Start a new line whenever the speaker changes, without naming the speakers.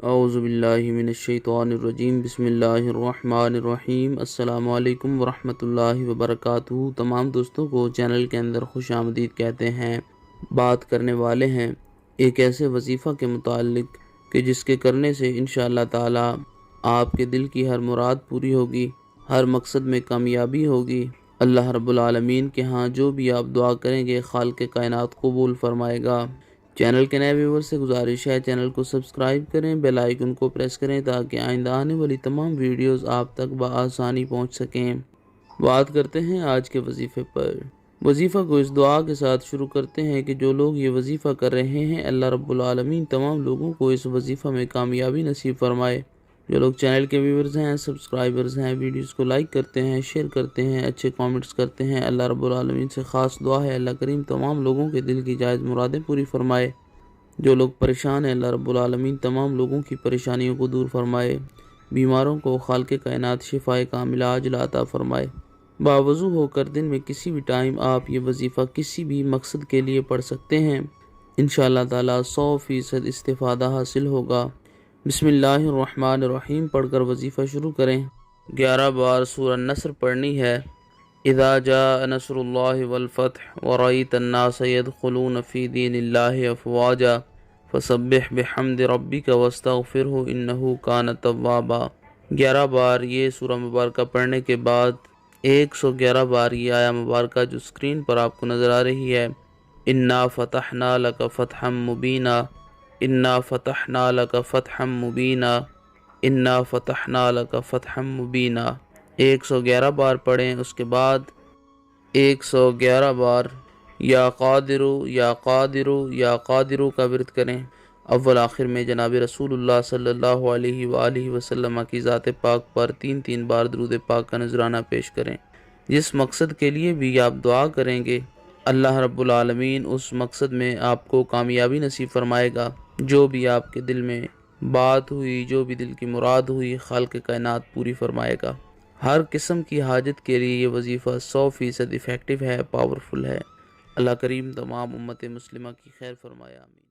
اعوذ باللہ من الشیطان الرجیم، بسم اللہ الرحمن الرحیم۔ السلام علیکم ورحمۃ اللہ وبرکاتہ۔ تمام دوستوں کو چینل کے اندر خوش آمدید کہتے ہیں۔ بات کرنے والے ہیں ایک ایسے وظیفہ کے متعلق کہ جس کے کرنے سے انشاءاللہ تعالی آپ کے دل کی ہر مراد پوری ہوگی، ہر مقصد میں کامیابی ہوگی۔ اللہ رب العالمین کے ہاں جو بھی آپ دعا کریں گے خالق کائنات قبول فرمائے گا۔ چینل کے نئے ویور سے گزارش ہے چینل کو سبسکرائب کریں، بیل آئیکن کو پریس کریں تاکہ آئندہ آنے والی تمام ویڈیوز آپ تک بآسانی پہنچ سکیں۔ بات کرتے ہیں آج کے وظیفے پر۔ وظیفہ کو اس دعا کے ساتھ شروع کرتے ہیں کہ جو لوگ یہ وظیفہ کر رہے ہیں اللہ رب العالمین تمام لوگوں کو اس وظیفہ میں کامیابی نصیب فرمائے۔ جو لوگ چینل کے ویورز ہیں، سبسکرائبرز ہیں، ویڈیوز کو لائک کرتے ہیں، شیئر کرتے ہیں، اچھے کامنٹس کرتے ہیں، اللہ رب العالمین سے خاص دعا ہے اللہ کریم تمام لوگوں کے دل کی جائز مرادیں پوری فرمائے۔ جو لوگ پریشان ہیں اللہ رب العالمین تمام لوگوں کی پریشانیوں کو دور فرمائے۔ بیماروں کو خالق کائنات شفائے کاملہ عاجلہ عطا فرمائے۔ باوضو ہو کر دن میں کسی بھی ٹائم آپ یہ وظیفہ کسی بھی مقصد کے لیے پڑھ سکتے ہیں، انشاءاللہ تعالی 100% استفادہ حاصل ہوگا۔ بسم اللہ الرحمن الرحیم پڑھ کر وظیفہ شروع کریں۔ 11 بار سورہ نصر پڑھنی ہے۔ اذا جاء نصر اللہ والفتح ورأیت الناس يدخلون فی دین اللہ افواجا فسبح بحمد ربک واستغفرہ انہ کان توابا۔ 11 بار یہ سورہ مبارکہ پڑھنے کے بعد 111 بار یہ آیہ مبارکہ جو سکرین پر آپ کو نظر آ رہی ہے، انا فتحنا لک فتحا مبینا، انا فتحنا لک فتحا مبینا، انا فتحنا لک فتحا مبینا 111 بار پڑھیں۔ اس کے بعد 111 بار یا قادرو یا قادرو یا قادرو کا ورد کریں۔ اول آخر میں جناب رسول اللہ صلی اللہ علیہ وآلہ وسلم کی ذات پاک پر 3 بار درود پاک کا نذرانہ پیش کریں۔ جس مقصد کے لیے بھی آپ دعا کریں گے اللہ رب العالمین اس مقصد میں آپ کو کامیابی نصیب فرمائے گا۔ جو بھی آپ کے دل میں بات ہوئی، جو بھی دل کی مراد ہوئی، خالق کائنات پوری فرمائے گا۔ ہر قسم کی حاجت کے لیے یہ وظیفہ 100% افیکٹو ہے، پاورفل ہے۔ اللہ کریم تمام امت مسلمہ کی خیر فرمائے، آمین۔